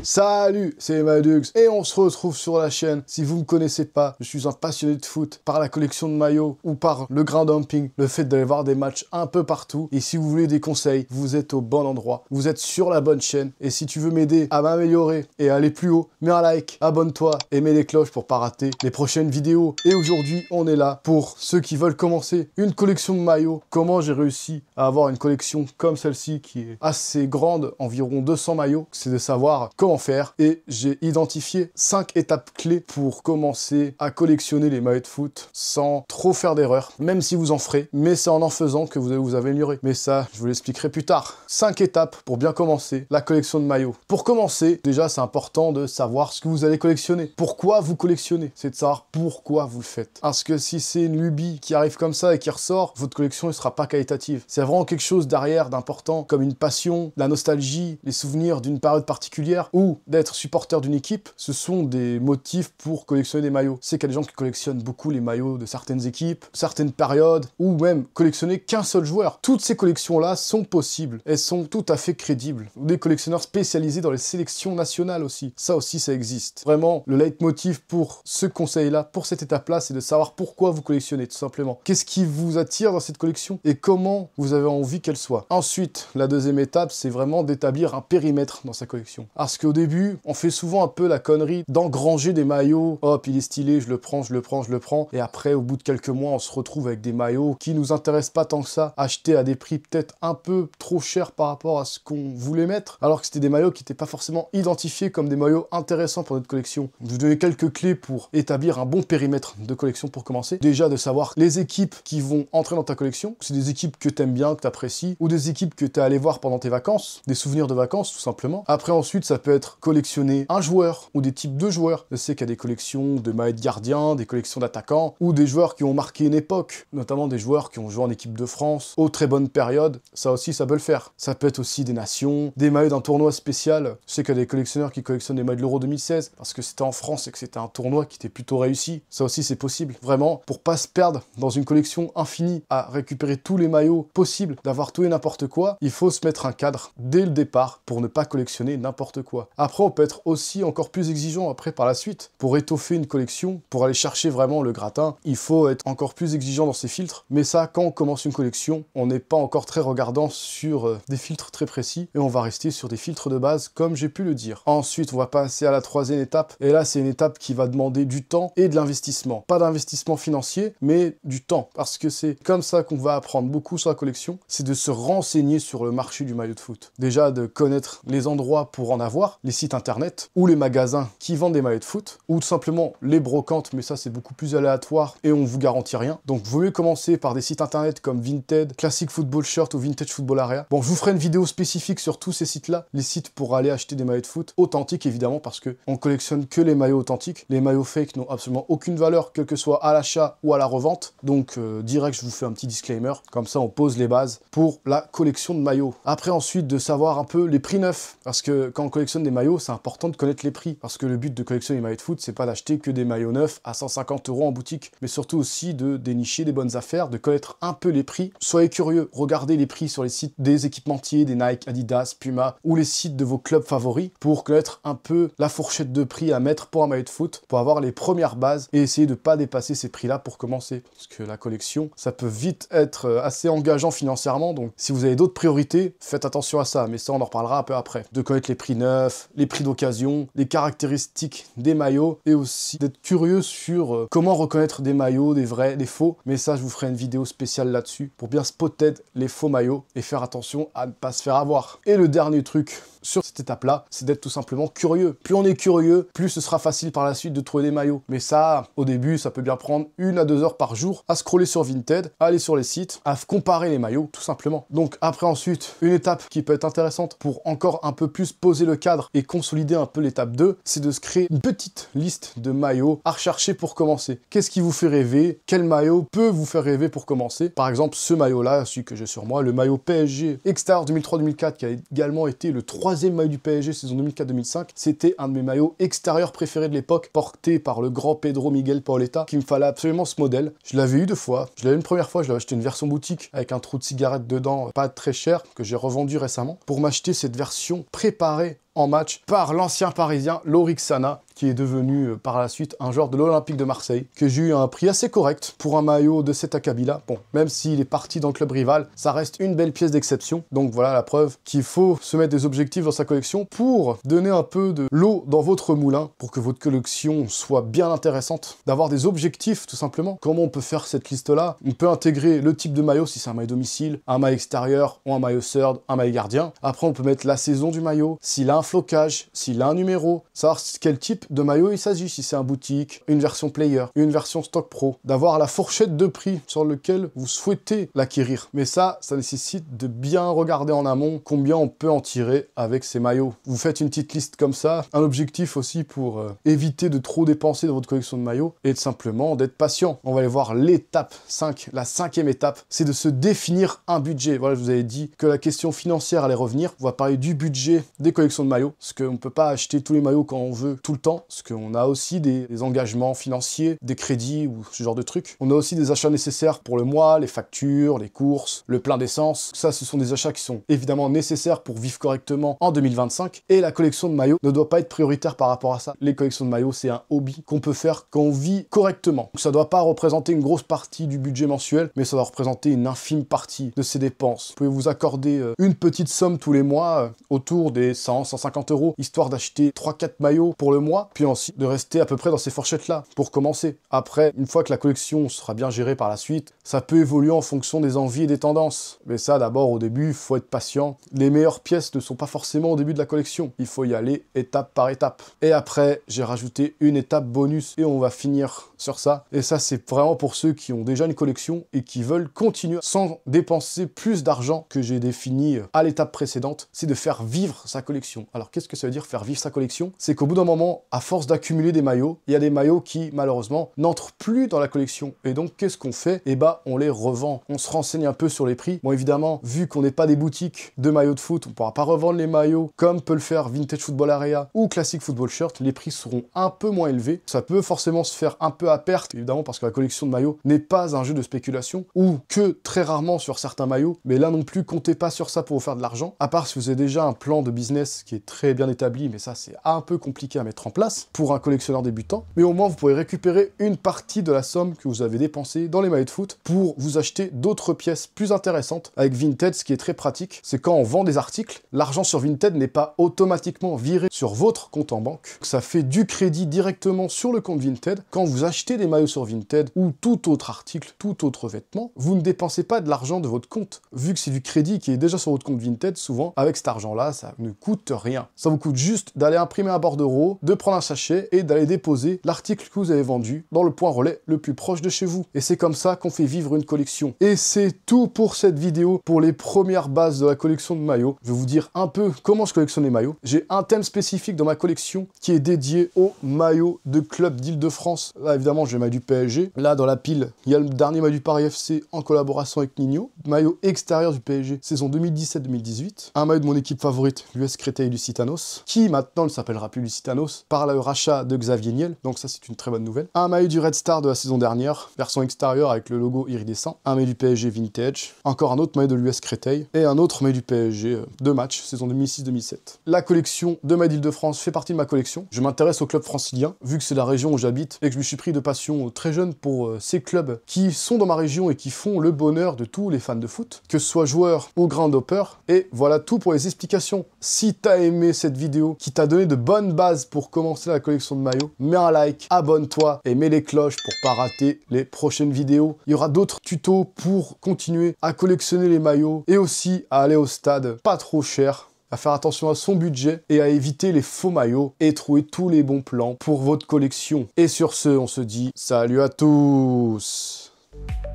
Salut, c'est Madux et on se retrouve sur la chaîne. Si vous me connaissez pas, je suis un passionné de foot par la collection de maillots ou par le ground dumping, le fait d'aller voir des matchs un peu partout. Et si vous voulez des conseils, vous êtes au bon endroit, vous êtes sur la bonne chaîne. Et si tu veux m'aider à m'améliorer et à aller plus haut, mets un like, abonne-toi et mets les cloches pour pas rater les prochaines vidéos. Et aujourd'hui, on est là pour ceux qui veulent commencer une collection de maillots. Comment j'ai réussi à avoir une collection comme celle-ci qui est assez grande, environ 200 maillots, c'est de savoir comment faire. Et j'ai identifié 5 étapes clés pour commencer à collectionner les maillots de foot sans trop faire d'erreurs, même si vous en ferez, mais c'est en faisant que vous allez vous améliorer. Mais ça, je vous l'expliquerai plus tard. 5 étapes pour bien commencer la collection de maillots. Pour commencer, déjà, c'est important de savoir ce que vous allez collectionner. Pourquoi vous collectionnez? C'est de savoir pourquoi vous le faites. Parce que si c'est une lubie qui arrive comme ça et qui ressort, votre collection ne sera pas qualitative. C'est vraiment quelque chose derrière d'important, comme une passion, la nostalgie, les souvenirs d'une période particulière, ou d'être supporter d'une équipe. Ce sont des motifs pour collectionner des maillots. C'est qu'il y a des gens qui collectionnent beaucoup les maillots de certaines équipes, certaines périodes, ou même collectionner qu'un seul joueur. Toutes ces collections-là sont possibles. Elles sont tout à fait crédibles. Des collectionneurs spécialisés dans les sélections nationales aussi. Ça aussi, ça existe. Vraiment, le leitmotiv pour ce conseil-là, pour cette étape-là, c'est de savoir pourquoi vous collectionnez, tout simplement. Qu'est-ce qui vous attire dans cette collection et comment vous avez envie qu'elle soit. Ensuite, la deuxième étape, c'est vraiment d'établir un périmètre dans sa collection. Parce qu'au début, on fait souvent un peu la connerie d'engranger des maillots. Hop, il est stylé, je le prends, je le prends, je le prends. Et après, au bout de quelques mois, on se retrouve avec des maillots qui nous intéressent pas tant que ça, achetés à des prix peut-être un peu trop chers par rapport à ce qu'on voulait mettre, alors que c'était des maillots qui n'étaient pas forcément identifiés comme des maillots intéressants pour notre collection. Je vais vous donner quelques clés pour établir un bon périmètre de collection pour commencer. Déjà, de savoir les équipes qui vont entrer dans ta collection. C'est des équipes que t'aimes bien, que t'apprécies, ou des équipes que t'es allé voir pendant tes vacances, des souvenirs de vacances, tout simplement. Après, ensuite, ça peut être collectionner un joueur, ou des types de joueurs. Je sais qu'il y a des collections de maillots de gardiens, des collections d'attaquants, ou des joueurs qui ont marqué une époque, notamment des joueurs qui ont joué en équipe de France, aux très bonnes périodes. Ça aussi, ça peut le faire. Ça peut être aussi des nations, des maillots d'un tournoi spécial. Je sais qu'il y a des collectionneurs qui collectionnent des maillots de l'Euro 2016, parce que c'était en France et que c'était un tournoi qui était plutôt réussi. Ça aussi, c'est possible. Vraiment, pour pas se perdre dans une collection infinie à récupérer tous les maillots possibles, d'avoir tout et n'importe quoi, il faut se mettre un cadre dès le départ pour ne pas collectionner n'importe quoi. Après, on peut être aussi encore plus exigeant après par la suite. Pour étoffer une collection, pour aller chercher vraiment le gratin, il faut être encore plus exigeant dans ses filtres. Mais ça, quand on commence une collection, on n'est pas encore très regardant sur des filtres très précis et on va rester sur des filtres de base comme j'ai pu le dire. Ensuite, on va passer à la troisième étape et là, c'est une étape qui va demander du temps et de l'investissement. Pas d'investissement financier, mais du temps. Parce que c'est comme ça qu'on va apprendre beaucoup sur la collection, c'est de se renseigner sur le marché du maillot de foot. Déjà, de connaître les endroits pour en avoir, les sites internet ou les magasins qui vendent des maillots de foot, ou tout simplement les brocantes, mais ça c'est beaucoup plus aléatoire et on vous garantit rien. Donc, vaut mieux commencer par des sites internet comme Vinted, Classic Football Shirt ou Vintage Football Area. Bon, je vous ferai une vidéo spécifique sur tous ces sites-là, les sites pour aller acheter des maillots de foot authentiques évidemment, parce que on collectionne que les maillots authentiques. Les maillots fake n'ont absolument aucune valeur, quel que soit à l'achat ou à la revente. Donc, direct, je vous fais un petit disclaimer. Comme ça, on pose les bases pour la collection de maillots. Après, ensuite, de savoir un peu les prix neufs. Parce que quand on collectionne des maillots, c'est important de connaître les prix. Parce que le but de collectionner les maillots de foot, c'est pas d'acheter que des maillots neufs à 150 € en boutique, mais surtout aussi de dénicher des bonnes affaires, de connaître un peu les prix. Soyez curieux, regardez les prix sur les sites des équipementiers, des Nike, Adidas, Puma, ou les sites de vos clubs favoris pour connaître un peu la fourchette de prix à mettre pour un maillot de foot, pour avoir les premières bases et essayer de pas dépasser ces prix-là pour commencer. Parce que la collection, ça peut vite être assez engageant financièrement, donc si vous avez d'autres priorités, faites attention à ça, mais ça on en reparlera un peu après. De connaître les prix neufs, les prix d'occasion, les caractéristiques des maillots, et aussi d'être curieux sur comment reconnaître des maillots, des vrais, des faux, mais ça je vous ferai une vidéo spéciale là-dessus, pour bien spotter les faux maillots, et faire attention à ne pas se faire avoir. Et le dernier truc sur cette étape-là, c'est d'être tout simplement curieux. Plus on est curieux, plus ce sera facile par la suite de trouver des maillots. Mais ça, au début, ça peut bien prendre 1 à 2 heures par jour à scroller sur Vinted, à aller sur les sites, à comparer les maillots, tout simplement. Donc après, ensuite, une étape qui peut être intéressante pour encore un peu plus poser le cadre et consolider un peu l'étape 2, c'est de se créer une petite liste de maillots à rechercher pour commencer. Qu'est-ce qui vous fait rêver? Quel maillot peut vous faire rêver pour commencer? Par exemple, ce maillot-là, celui que j'ai sur moi, le maillot PSG extérieur 2003-2004, qui a également été le 3e maillot du PSG saison 2004-2005, c'était un de mes maillots extérieurs préférés de l'époque, porté par le grand Pedro Miguel Paoletta, qu'il me fallait absolument ce modèle. Je l'avais eu 2 fois, je l'avais une première fois, je l'avais acheté une version boutique avec un trou de cigarette dedans, pas très cher, que j'ai revendu récemment, pour m'acheter cette version préparée en match par l'ancien parisien Lorik Sana, qui est devenu par la suite un joueur de l'Olympique de Marseille, que j'ai eu à un prix assez correct pour un maillot de cet acabit-là. Bon, même s'il est parti dans le club rival, ça reste une belle pièce d'exception. Donc voilà la preuve qu'il faut se mettre des objectifs dans sa collection pour donner un peu de l'eau dans votre moulin, pour que votre collection soit bien intéressante, d'avoir des objectifs tout simplement. Comment on peut faire cette liste-là? On peut intégrer le type de maillot, si c'est un maillot domicile, un maillot extérieur ou un maillot third, un maillot gardien. Après, on peut mettre la saison du maillot, s'il a un flocage, s'il a un numéro, savoir quel type de maillot il s'agit, si c'est un boutique, une version player, une version stock pro, d'avoir la fourchette de prix sur lequel vous souhaitez l'acquérir. Mais ça nécessite de bien regarder en amont combien on peut en tirer avec ces maillots. Vous faites une petite liste comme ça, un objectif aussi pour éviter de trop dépenser dans votre collection de maillots et simplement d'être patient. On va aller voir l'étape 5, la 5e étape, c'est de se définir un budget. Voilà, je vous avais dit que la question financière allait revenir. On va parler du budget des collections de maillots, parce qu'on ne peut pas acheter tous les maillots quand on veut tout le temps, parce qu'on a aussi des engagements financiers, des crédits ou ce genre de trucs. On a aussi des achats nécessaires pour le mois, les factures, les courses, le plein d'essence. Ça, ce sont des achats qui sont évidemment nécessaires pour vivre correctement en 2025. Et la collection de maillots ne doit pas être prioritaire par rapport à ça. Les collections de maillots, c'est un hobby qu'on peut faire quand on vit correctement. Donc ça ne doit pas représenter une grosse partie du budget mensuel, mais ça doit représenter une infime partie de ses dépenses. Vous pouvez vous accorder une petite somme tous les mois, autour des 100, 150 €, histoire d'acheter 3-4 maillots pour le mois, puis ensuite de rester à peu près dans ces fourchettes-là, pour commencer. Après, une fois que la collection sera bien gérée par la suite, ça peut évoluer en fonction des envies et des tendances. Mais ça, d'abord, au début, il faut être patient. Les meilleures pièces ne sont pas forcément au début de la collection. Il faut y aller étape par étape. Et après, j'ai rajouté une étape bonus et on va finir sur ça. Et ça, c'est vraiment pour ceux qui ont déjà une collection et qui veulent continuer sans dépenser plus d'argent que j'ai défini à l'étape précédente. C'est de faire vivre sa collection. Alors, qu'est-ce que ça veut dire faire vivre sa collection? C'est qu'au bout d'un moment, à force d'accumuler des maillots, il y a des maillots qui, malheureusement, n'entrent plus dans la collection. Et donc, qu'est-ce qu'on fait? Eh bah, on les revend. On se renseigne un peu sur les prix. Bon, évidemment, vu qu'on n'est pas des boutiques de maillots de foot, on ne pourra pas revendre les maillots comme peut le faire Vintage Football Area ou Classic Football Shirt. Les prix seront un peu moins élevés. Ça peut forcément se faire un peu à perte, évidemment, parce que la collection de maillots n'est pas un jeu de spéculation, ou que très rarement sur certains maillots. Mais là non plus, comptez pas sur ça pour vous faire de l'argent. À part si vous avez déjà un plan de business qui est très bien établi, mais ça, c'est un peu compliqué à mettre en place pour un collectionneur débutant. Mais au moins, vous pourrez récupérer une partie de la somme que vous avez dépensée dans les maillots de foot pour vous acheter d'autres pièces plus intéressantes. Avec Vinted, ce qui est très pratique, c'est quand on vend des articles, l'argent sur Vinted n'est pas automatiquement viré sur votre compte en banque. Ça fait du crédit directement sur le compte Vinted. Quand vous achetez des maillots sur Vinted ou tout autre article, tout autre vêtement, vous ne dépensez pas de l'argent de votre compte. Vu que c'est du crédit qui est déjà sur votre compte Vinted, souvent, avec cet argent-là, ça ne coûte rien. Ça vous coûte juste d'aller imprimer un bordereau, de prendre un sachet et d'aller déposer l'article que vous avez vendu dans le point relais le plus proche de chez vous. Et c'est comme ça qu'on fait vivre une collection. Et c'est tout pour cette vidéo, pour les premières bases de la collection de maillots. Je vais vous dire un peu comment je collectionne les maillots. J'ai un thème spécifique dans ma collection qui est dédié aux maillots de club d'Île-de-France. Là, évidemment, j'ai le maillot du PSG. Là, dans la pile, il y a le dernier maillot du Paris FC en collaboration avec Nino. Maillot extérieur du PSG, saison 2017-2018. Un maillot de mon équipe favorite, l'US Créteil-Lusitanos, qui maintenant ne s'appellera plus Lusitanos, par le rachat de Xavier Niel. Donc ça, c'est une très bonne nouvelle. Un maillot du Red Star de la saison dernière, version extérieure avec le logo iridescent. Un maillot du PSG vintage. Encore un autre maillot de l'US Créteil. Et un autre maillot du PSG de match, saison 2006-2007. La collection de maillots d'Île-de-France fait partie de ma collection. Je m'intéresse au club francilien, vu que c'est la région où j'habite et que je me suis pris de passion très jeune pour ces clubs qui sont dans ma région et qui font le bonheur de tous les fans de foot, que ce soit joueurs ou groundhopper. Et voilà tout pour les explications. Si t'as aimé cette vidéo, qui t'a donné de bonnes bases pour commencer la collection de maillots, mets un like, abonne-toi et mets les cloches pour pas rater les prochaines vidéos. Il y aura d'autres tutos pour continuer à collectionner les maillots et aussi à aller au stade pas trop cher, à faire attention à son budget et à éviter les faux maillots et trouver tous les bons plans pour votre collection. Et sur ce, on se dit salut à tous.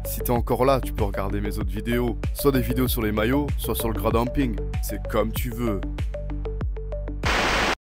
Si t'es encore là, tu peux regarder mes autres vidéos, soit des vidéos sur les maillots, soit sur le grad dumping. C'est comme tu veux.